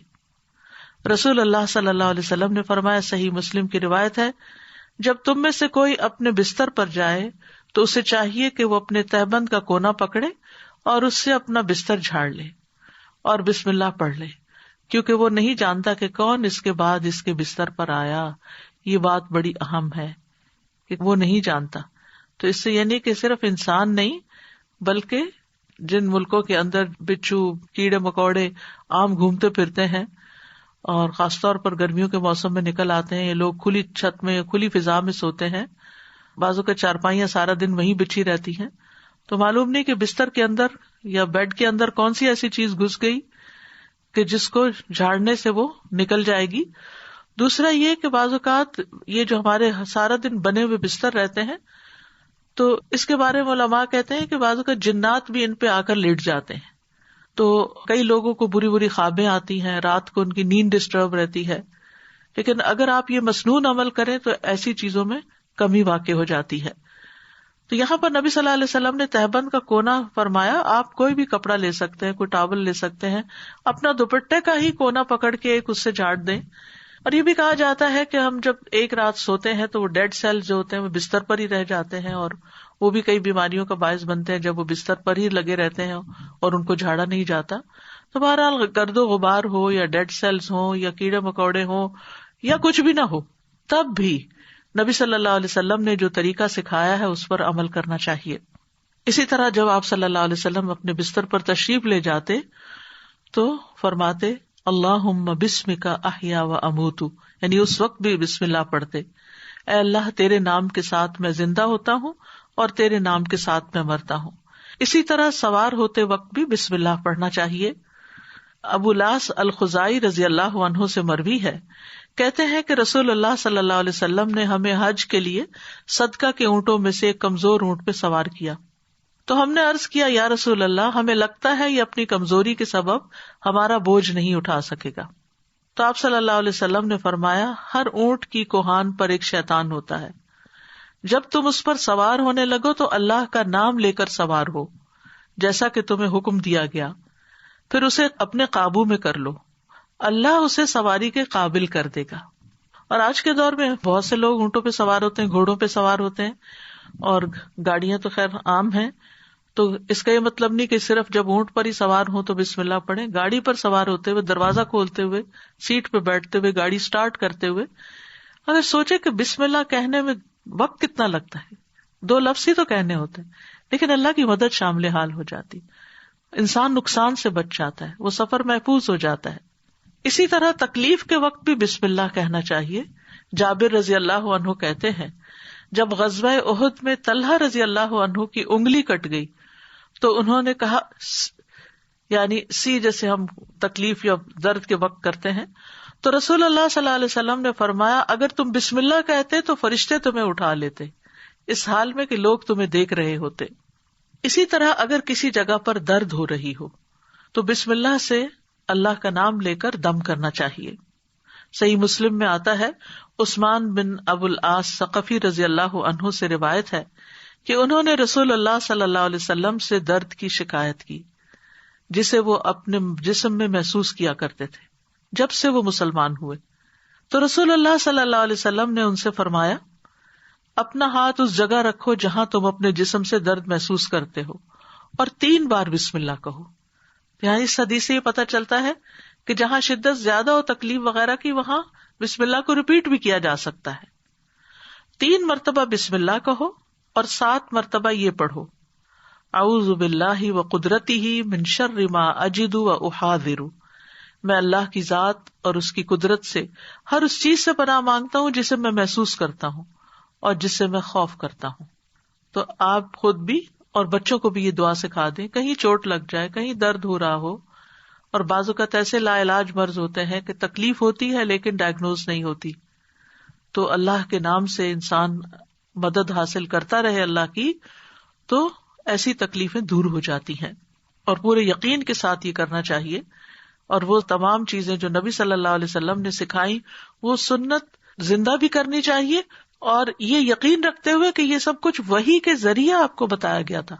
رسول اللہ صلی اللہ علیہ وسلم نے فرمایا، صحیح مسلم کی روایت ہے، جب تم میں سے کوئی اپنے بستر پر جائے تو اسے چاہیے کہ وہ اپنے تہبند کا کونا پکڑے اور اس سے اپنا بستر جھاڑ لے اور بسم اللہ پڑھ لے، کیونکہ وہ نہیں جانتا کہ کون اس کے بعد اس کے بستر پر آیا. یہ بات بڑی اہم ہے کہ وہ نہیں جانتا. تو اس سے یعنی کہ صرف انسان نہیں بلکہ جن ملکوں کے اندر بچھو کیڑے مکوڑے عام گھومتے پھرتے ہیں اور خاص طور پر گرمیوں کے موسم میں نکل آتے ہیں، یہ لوگ کھلی چھت میں کھلی فضا میں سوتے ہیں، بعضوں کے چارپائیاں سارا دن وہیں بچھی رہتی ہیں، تو معلوم نہیں کہ بستر کے اندر یا بیڈ کے اندر کون سی ایسی چیز گھس گئی کہ جس کو جھاڑنے سے وہ نکل جائے گی. دوسرا یہ کہ بعض اوقات یہ جو ہمارے سارا دن بنے ہوئے بستر رہتے ہیں تو اس کے بارے میں علماء کہتے ہیں کہ بعض اوقات جنات بھی ان پہ آ کر لیٹ جاتے ہیں. تو کئی لوگوں کو بری بری خوابیں آتی ہیں، رات کو ان کی نیند ڈسٹرب رہتی ہے. لیکن اگر آپ یہ مسنون عمل کریں تو ایسی چیزوں میں کمی واقع ہو جاتی ہے. تو یہاں پر نبی صلی اللہ علیہ وسلم نے تہبند کا کونا فرمایا. آپ کوئی بھی کپڑا لے سکتے ہیں، کوئی ٹاول لے سکتے ہیں، اپنا دوپٹے کا ہی کونا پکڑ کے ایک اس سے جھاڑ دیں. اور یہ بھی کہا جاتا ہے کہ ہم جب ایک رات سوتے ہیں تو وہ ڈیڈ سیل جو ہوتے ہیں وہ بستر پر ہی رہ جاتے ہیں، اور وہ بھی کئی بیماریوں کا باعث بنتے ہیں جب وہ بستر پر ہی لگے رہتے ہیں اور ان کو جھاڑا نہیں جاتا. تو بہرحال گرد و غبار ہو یا ڈیڈ سیلز ہوں یا کیڑے مکوڑے ہوں یا کچھ بھی نہ ہو، تب بھی نبی صلی اللہ علیہ وسلم نے جو طریقہ سکھایا ہے اس پر عمل کرنا چاہیے. اسی طرح جب آپ صلی اللہ علیہ وسلم اپنے بستر پر تشریف لے جاتے تو فرماتے اللہم بسمک احیا و اموت، یعنی اس وقت بھی بسم اللہ پڑھتے، اے اللہ تیرے نام کے ساتھ میں زندہ ہوتا ہوں اور تیرے نام کے ساتھ میں مرتا ہوں. اسی طرح سوار ہوتے وقت بھی بسم اللہ پڑھنا چاہیے. ابو لاس الخزائی رضی اللہ عنہ سے مروی ہے، کہتے ہیں کہ رسول اللہ صلی اللہ علیہ وسلم نے ہمیں حج کے لیے صدقہ کے اونٹوں میں سے ایک کمزور اونٹ پہ سوار کیا. تو ہم نے عرض کیا، یا رسول اللہ، ہمیں لگتا ہے یہ اپنی کمزوری کے سبب ہمارا بوجھ نہیں اٹھا سکے گا. تو آپ صلی اللہ علیہ وسلم نے فرمایا، ہر اونٹ کی کوہان پر ایک شیطان ہوتا ہے، جب تم اس پر سوار ہونے لگو تو اللہ کا نام لے کر سوار ہو جیسا کہ تمہیں حکم دیا گیا، پھر اسے اپنے قابو میں کر لو، اللہ اسے سواری کے قابل کر دے گا. اور آج کے دور میں بہت سے لوگ اونٹوں پہ سوار ہوتے ہیں، گھوڑوں پہ سوار ہوتے ہیں، اور گاڑیاں تو خیر عام ہیں. تو اس کا یہ مطلب نہیں کہ صرف جب اونٹ پر ہی سوار ہوں تو بسم اللہ پڑھیں. گاڑی پر سوار ہوتے ہوئے، دروازہ کھولتے ہوئے، سیٹ پہ بیٹھتے ہوئے، گاڑی سٹارٹ کرتے ہوئے اگر سوچے کہ بسم اللہ کہنے میں وقت کتنا لگتا ہے، 2 لفظ ہی تو کہنے ہوتے ہیں، لیکن اللہ کی مدد شامل حال ہو جاتی، انسان نقصان سے بچ جاتا ہے، وہ سفر محفوظ ہو جاتا ہے. اسی طرح تکلیف کے وقت بھی بسم اللہ کہنا چاہیے. جابر رضی اللہ عنہ کہتے ہیں جب غزوہ احد میں طلحہ رضی اللہ عنہ کی انگلی کٹ گئی تو انہوں نے کہا، یعنی سی جیسے ہم تکلیف یا درد کے وقت کرتے ہیں، تو رسول اللہ صلی اللہ علیہ وسلم نے فرمایا اگر تم بسم اللہ کہتے تو فرشتے تمہیں اٹھا لیتے، اس حال میں کہ لوگ تمہیں دیکھ رہے ہوتے. اسی طرح اگر کسی جگہ پر درد ہو رہی ہو تو بسم اللہ سے اللہ کا نام لے کر دم کرنا چاہیے. صحیح مسلم میں آتا ہے، عثمان بن ابو العاص ثقفی رضی اللہ عنہ سے روایت ہے کہ انہوں نے رسول اللہ صلی اللہ علیہ وسلم سے درد کی شکایت کی جسے وہ اپنے جسم میں محسوس کیا کرتے تھے جب سے وہ مسلمان ہوئے. تو رسول اللہ صلی اللہ علیہ وسلم نے ان سے فرمایا اپنا ہاتھ اس جگہ رکھو جہاں تم اپنے جسم سے درد محسوس کرتے ہو اور 3 بار بسم اللہ کہو. یہاں اس حدیث سے یہ پتہ چلتا ہے کہ جہاں شدت زیادہ ہو، تکلیف وغیرہ کی، وہاں بسم اللہ کو ریپیٹ بھی کیا جا سکتا ہے. 3 مرتبہ بسم اللہ کہو اور 7 مرتبہ یہ پڑھو اعوذ باللہ وقدرتہ من شر ما اجد واحاذر. میں اللہ کی ذات اور اس کی قدرت سے ہر اس چیز سے پناہ مانگتا ہوں جسے میں محسوس کرتا ہوں اور جس سے میں خوف کرتا ہوں. تو آپ خود بھی اور بچوں کو بھی یہ دعا سکھا دیں. کہیں چوٹ لگ جائے، کہیں درد ہو رہا ہو، اور بعض اوقات ایسے لا علاج مرض ہوتے ہیں کہ تکلیف ہوتی ہے لیکن ڈائگنوز نہیں ہوتی، تو اللہ کے نام سے انسان مدد حاصل کرتا رہے اللہ کی، تو ایسی تکلیفیں دور ہو جاتی ہیں. اور پورے یقین کے ساتھ یہ کرنا چاہیے. اور وہ تمام چیزیں جو نبی صلی اللہ علیہ وسلم نے سکھائی وہ سنت زندہ بھی کرنی چاہیے، اور یہ یقین رکھتے ہوئے کہ یہ سب کچھ وحی کے ذریعے آپ کو بتایا گیا تھا.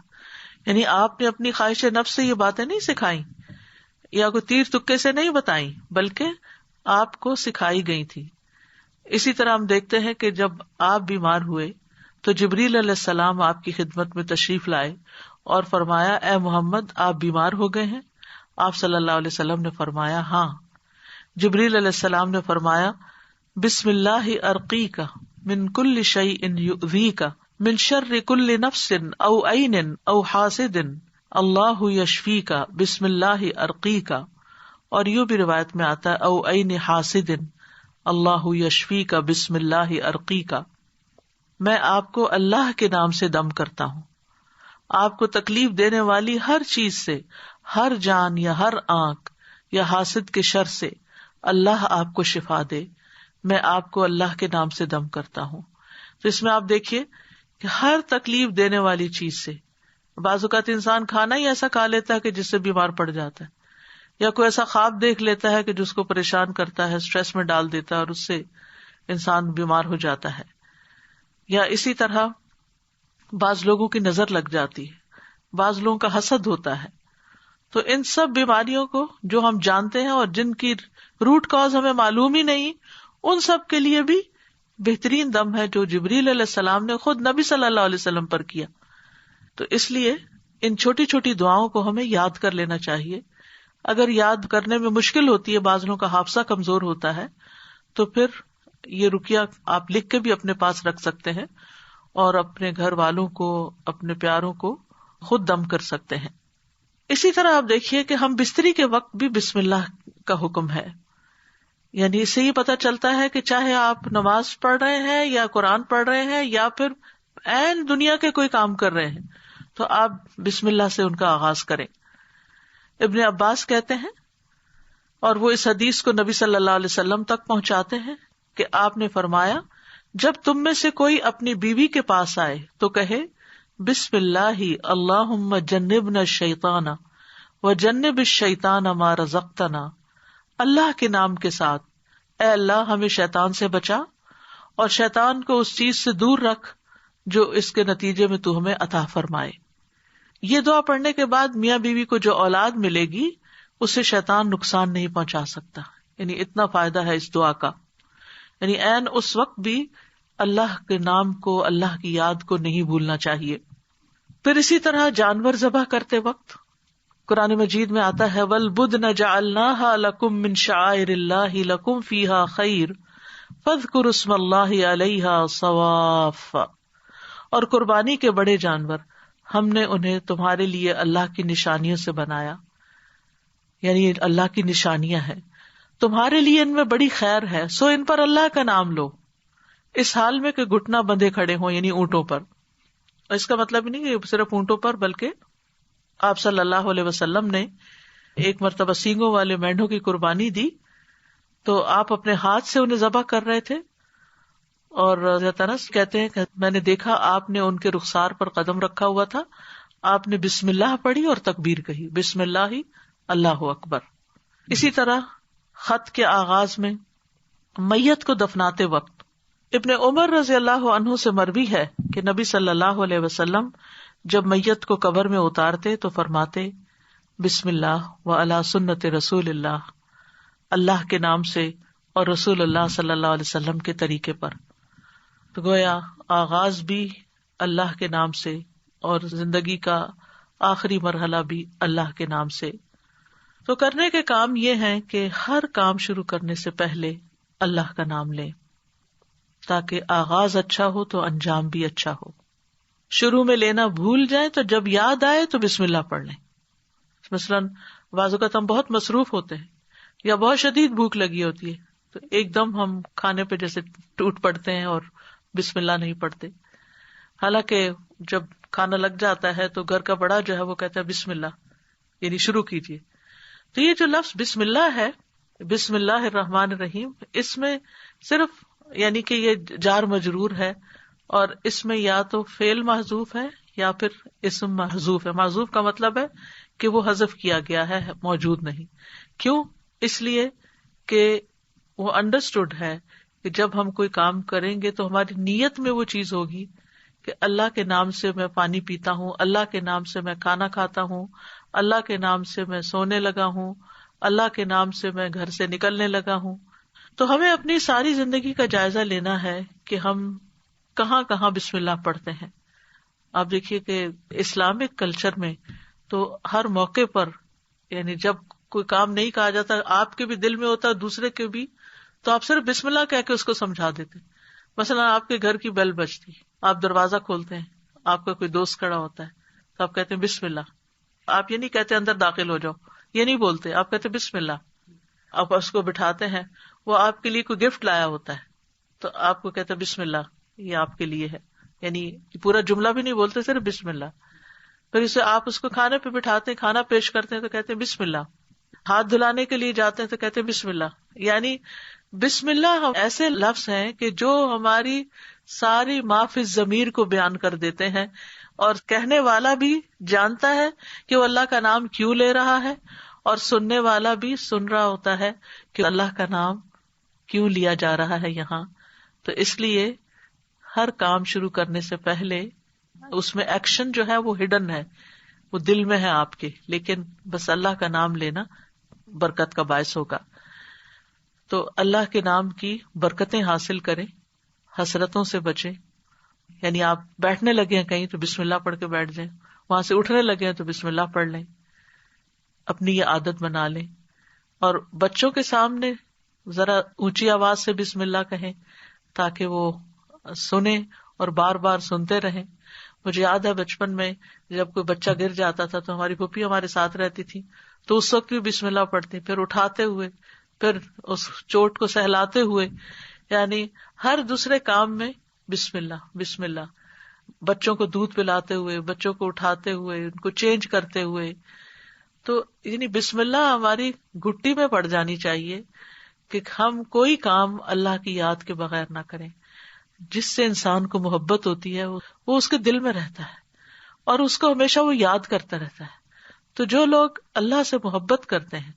یعنی آپ نے اپنی خواہش نفس سے یہ باتیں نہیں سکھائیں یا کوئی تیر تکے سے نہیں بتائیں، بلکہ آپ کو سکھائی گئی تھی. اسی طرح ہم دیکھتے ہیں کہ جب آپ بیمار ہوئے تو جبریل علیہ السلام آپ کی خدمت میں تشریف لائے اور فرمایا اے محمد آپ بیمار ہو گئے ہیں؟ آپ صلی اللہ علیہ وسلم نے فرمایا ہاں. جبریل علیہ السلام نے فرمایا بسم اللہ ارقیک من کل شیء یؤذیک من شر کل نفس او عین او حاسد اللہ یشفیک بسم اللہ ارقیک. اور یوں بھی روایت میں آتا ہے او عین حاسد اللہ یشفیک بسم اللہ ارقیک. میں آپ کو اللہ کے نام سے دم کرتا ہوں. آپ کو تکلیف دینے والی ہر چیز سے، ہر جان یا ہر آنکھ یا حاسد کے شر سے اللہ آپ کو شفا دے. میں آپ کو اللہ کے نام سے دم کرتا ہوں. تو اس میں آپ دیکھیے کہ ہر تکلیف دینے والی چیز سے، بعض اوقات انسان کھانا ہی ایسا کھا لیتا ہے کہ جس سے بیمار پڑ جاتا ہے، یا کوئی ایسا خواب دیکھ لیتا ہے کہ جس کو پریشان کرتا ہے، اسٹریس میں ڈال دیتا ہے اور اس سے انسان بیمار ہو جاتا ہے. یا اسی طرح بعض لوگوں کی نظر لگ جاتی ہے، بعض لوگوں کا حسد ہوتا ہے. تو ان سب بیماریوں کو جو ہم جانتے ہیں اور جن کی روٹ کاز ہمیں معلوم ہی نہیں، ان سب کے لیے بھی بہترین دم ہے جو جبریل علیہ السلام نے خود نبی صلی اللہ علیہ وسلم پر کیا. تو اس لیے ان چھوٹی چھوٹی دعاؤں کو ہمیں یاد کر لینا چاہیے. اگر یاد کرنے میں مشکل ہوتی ہے، بعض لوگوں کا حافظہ کمزور ہوتا ہے، تو پھر یہ رقیہ آپ لکھ کے بھی اپنے پاس رکھ سکتے ہیں اور اپنے گھر والوں کو، اپنے پیاروں کو خود دم کر سکتے ہیں. اسی طرح آپ دیکھیے کہ ہم بستری کے وقت بھی بسم اللہ کا حکم ہے. یعنی اس سے یہ پتہ چلتا ہے کہ چاہے آپ نماز پڑھ رہے ہیں یا قرآن پڑھ رہے ہیں یا پھر عین دنیا کے کوئی کام کر رہے ہیں، تو آپ بسم اللہ سے ان کا آغاز کریں. ابن عباس کہتے ہیں، اور وہ اس حدیث کو نبی صلی اللہ علیہ وسلم تک پہنچاتے ہیں کہ آپ نے فرمایا جب تم میں سے کوئی اپنی بیوی کے پاس آئے تو کہے بسم اللہ اللہم جنبنا الشیطان وجنب الشیطان ما رزقتنا. اللہ کے نام کے ساتھ اے اللہ ہمیں شیطان سے بچا اور شیطان کو اس چیز سے دور رکھ جو اس کے نتیجے میں تو ہمیں عطا فرمائے. یہ دعا پڑھنے کے بعد میاں بیوی کو جو اولاد ملے گی اسے شیطان نقصان نہیں پہنچا سکتا. یعنی اتنا فائدہ ہے اس دعا کا. یعنی عین اس وقت بھی اللہ کے نام کو، اللہ کی یاد کو نہیں بھولنا چاہیے. پھر اسی طرح جانور ذبح کرتے وقت قرآن مجید میں آتا ہے وَالْبُدْنَ جَعَلْنَاهَا لَكُم مِّن شَعَائِرِ اللَّهِ لَكُم فِيهَا خَيْرٌ فَاذْكُرُوا اسْمَ اللَّهِ عَلَيْهَا صَوَافَّ، اور قربانی کے بڑے جانور ہم نے انہیں تمہارے لیے اللہ کی نشانیوں سے بنایا، یعنی اللہ کی نشانیاں ہیں، تمہارے لیے ان میں بڑی خیر ہے، سو ان پر اللہ کا نام لو، اس حال میں کہ گھٹنا بندھے کھڑے ہوں، یعنی اونٹوں پر۔ اور اس کا مطلب نہیں کہ صرف اونٹوں پر، بلکہ آپ صلی اللہ علیہ وسلم نے ایک مرتبہ سینگوں والے مینڈھوں کی قربانی دی تو آپ اپنے ہاتھ سے انہیں ذبح کر رہے تھے، اور حضرت انس کہتے ہیں کہ میں نے دیکھا آپ نے ان کے رخسار پر قدم رکھا ہوا تھا، آپ نے بسم اللہ پڑھی اور تکبیر کہی، بسم اللہ اللہ اکبر۔ اسی طرح خط کے آغاز میں میت کو دفناتے وقت ابن عمر رضی اللہ عنہ سے مروی ہے کہ نبی صلی اللہ علیہ وسلم جب میت کو قبر میں اتارتے تو فرماتے بسم اللہ وعلی سنت رسول اللہ، اللہ کے نام سے اور رسول اللہ صلی اللہ علیہ وسلم کے طریقے پر۔ تو گویا آغاز بھی اللہ کے نام سے اور زندگی کا آخری مرحلہ بھی اللہ کے نام سے۔ تو کرنے کے کام یہ ہیں کہ ہر کام شروع کرنے سے پہلے اللہ کا نام لیں، تاکہ آغاز اچھا ہو تو انجام بھی اچھا ہو۔ شروع میں لینا بھول جائیں تو جب یاد آئے تو بسم اللہ پڑھ لیں۔ مثلاً بعض اوقات ہم بہت مصروف ہوتے ہیں یا بہت شدید بھوک لگی ہوتی ہے تو ایک دم ہم کھانے پہ جیسے ٹوٹ پڑتے ہیں اور بسم اللہ نہیں پڑھتے، حالانکہ جب کھانا لگ جاتا ہے تو گھر کا بڑا جو ہے وہ کہتا ہے بسم اللہ، یعنی شروع کیجیے۔ تو یہ جو لفظ بسم اللہ ہے، بسم اللہ الرحمن الرحیم، اس میں صرف یعنی کہ یہ جار مجرور ہے، اور اس میں یا تو فعل محذوف ہے یا پھر اسم محذوف ہے۔ محذوف کا مطلب ہے کہ وہ حذف کیا گیا ہے، موجود نہیں۔ کیوں؟ اس لیے کہ وہ انڈرسٹوڈ ہے کہ جب ہم کوئی کام کریں گے تو ہماری نیت میں وہ چیز ہوگی کہ اللہ کے نام سے میں پانی پیتا ہوں، اللہ کے نام سے میں کھانا کھاتا ہوں، اللہ کے نام سے میں سونے لگا ہوں، اللہ کے نام سے میں گھر سے نکلنے لگا ہوں۔ تو ہمیں اپنی ساری زندگی کا جائزہ لینا ہے کہ ہم کہاں کہاں بسم اللہ پڑھتے ہیں۔ آپ دیکھیے کہ اسلامک کلچر میں تو ہر موقع پر، یعنی جب کوئی کام نہیں کہا جاتا، آپ کے بھی دل میں ہوتا ہے دوسرے کے بھی، تو آپ صرف بسم اللہ کہہ کے اس کو سمجھا دیتے۔ مثلا آپ کے گھر کی بیل بجتی، آپ دروازہ کھولتے ہیں، آپ کا کوئی دوست کھڑا ہوتا ہے تو آپ کہتے ہیں بسم اللہ۔ آپ یہ نہیں کہتے اندر داخل ہو جاؤ، یہ نہیں بولتے، آپ کہتے بسم اللہ۔ آپ اس کو بٹھاتے ہیں، وہ آپ کے لیے کوئی گفٹ لایا ہوتا ہے تو آپ کو کہتے بسم اللہ، یہ آپ کے لیے ہے، یعنی پورا جملہ بھی نہیں بولتے، صرف بسم اللہ۔ پھر اسے آپ اس کو کھانے پہ بٹھاتے ہیں، کھانا پیش کرتے ہیں تو کہتے ہیں بسم اللہ۔ ہاتھ دھلانے کے لیے جاتے ہیں تو کہتے ہیں بسم اللہ۔ یعنی بسم اللہ ایسے لفظ ہیں کہ جو ہماری ساری ما فی الضمیر کو بیان کر دیتے ہیں، اور کہنے والا بھی جانتا ہے کہ وہ اللہ کا نام کیوں لے رہا ہے، اور سننے والا بھی سن رہا ہوتا ہے کہ اللہ کا نام کیوں لیا جا رہا ہے یہاں۔ تو اس لیے ہر کام شروع کرنے سے پہلے اس میں ایکشن جو ہے وہ ہڈن ہے، وہ دل میں ہے آپ کے، لیکن بس اللہ کا نام لینا برکت کا باعث ہوگا۔ تو اللہ کے نام کی برکتیں حاصل کریں، حسرتوں سے بچیں۔ یعنی آپ بیٹھنے لگے ہیں کہیں تو بسم اللہ پڑھ کے بیٹھ جائیں، وہاں سے اٹھنے لگے ہیں تو بسم اللہ پڑھ لیں، اپنی یہ عادت بنا لیں۔ اور بچوں کے سامنے ذرا اونچی آواز سے بسم اللہ کہیں تاکہ وہ سنیں اور بار بار سنتے رہیں۔ مجھے یاد ہے بچپن میں جب کوئی بچہ گر جاتا تھا تو ہماری پھوپھی ہمارے ساتھ رہتی تھی تو اس وقت بھی بسم اللہ پڑھتی، پھر اٹھاتے ہوئے، پھر اس چوٹ کو سہلاتے ہوئے، یعنی ہر دوسرے کام میں بسم اللہ بسم اللہ۔ بچوں کو دودھ پلاتے ہوئے، بچوں کو اٹھاتے ہوئے، ان کو چینج کرتے ہوئے، تو یعنی بسم اللہ ہماری گھٹی میں پڑ جانی چاہیے کہ ہم کوئی کام اللہ کی یاد کے بغیر نہ کریں۔ جس سے انسان کو محبت ہوتی ہے وہ اس کے دل میں رہتا ہے اور اس کو ہمیشہ وہ یاد کرتا رہتا ہے۔ تو جو لوگ اللہ سے محبت کرتے ہیں،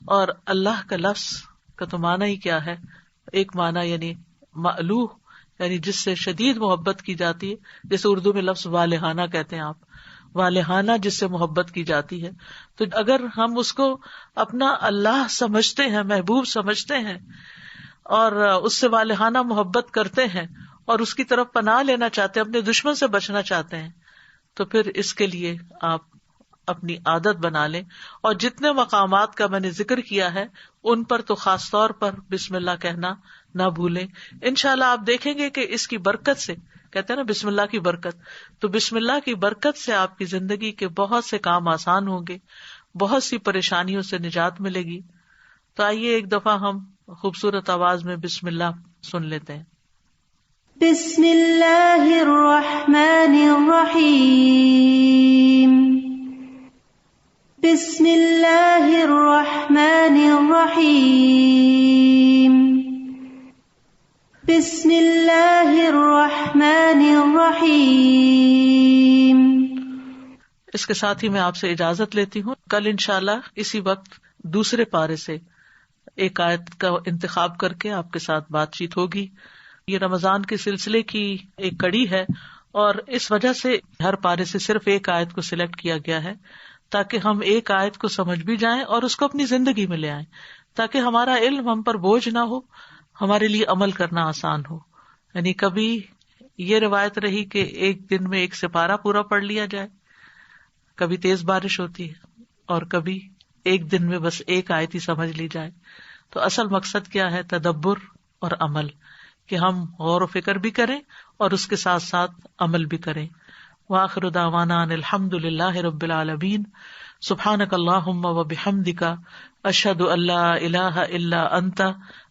اور اللہ کا لفظ کا تو معنی ہی کیا ہے، ایک معنی یعنی مألوہ، یعنی جس سے شدید محبت کی جاتی ہے، جیسے اردو میں لفظ والہانہ کہتے ہیں آپ، والہانہ جس سے محبت کی جاتی ہے۔ تو اگر ہم اس کو اپنا اللہ سمجھتے ہیں، محبوب سمجھتے ہیں، اور اس سے والہانہ محبت کرتے ہیں اور اس کی طرف پناہ لینا چاہتے ہیں، اپنے دشمن سے بچنا چاہتے ہیں، تو پھر اس کے لیے آپ اپنی عادت بنا لیں، اور جتنے مقامات کا میں نے ذکر کیا ہے ان پر تو خاص طور پر بسم اللہ کہنا نہ بھولیں. انشاءاللہ آپ دیکھیں گے کہ اس کی برکت سے، کہتے ہیں نا بسم اللہ کی برکت، تو بسم اللہ کی برکت سے آپ کی زندگی کے بہت سے کام آسان ہوں گے، بہت سی پریشانیوں سے نجات ملے گی. تو آئیے ایک دفعہ ہم خوبصورت آواز میں بسم اللہ سن لیتے ہیں. بسم اللہ الرحمن الرحیم. بسم اللہ الرحمن الرحیم. بسم اللہ الرحمن الرحیم. اس کے ساتھ ہی میں آپ سے اجازت لیتی ہوں. کل انشاءاللہ اسی وقت دوسرے پارے سے ایک آیت کا انتخاب کر کے آپ کے ساتھ بات چیت ہوگی. یہ رمضان کے سلسلے کی ایک کڑی ہے، اور اس وجہ سے ہر پارے سے صرف ایک آیت کو سلیکٹ کیا گیا ہے تاکہ ہم ایک آیت کو سمجھ بھی جائیں اور اس کو اپنی زندگی میں لے آئیں، تاکہ ہمارا علم ہم پر بوجھ نہ ہو، ہمارے لیے عمل کرنا آسان ہو. یعنی کبھی یہ روایت رہی کہ ایک دن میں ایک سپارہ پورا پڑھ لیا جائے، کبھی تیز بارش ہوتی ہے، اور کبھی ایک دن میں بس ایک آیت ہی سمجھ لی جائے. تو اصل مقصد کیا ہے؟ تدبر اور عمل، کہ ہم غور و فکر بھی کریں اور اس کے ساتھ ساتھ عمل بھی کریں. وآخر دعوانا ان الحمد للہ رب العالمین. سبحانک اللہم وبحمدک، اشہد ان لا الہ الا انت،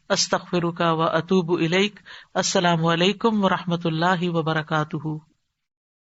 استغفرک واتوب الیک. السلام علیکم ورحمۃ اللہ وبرکاتہ.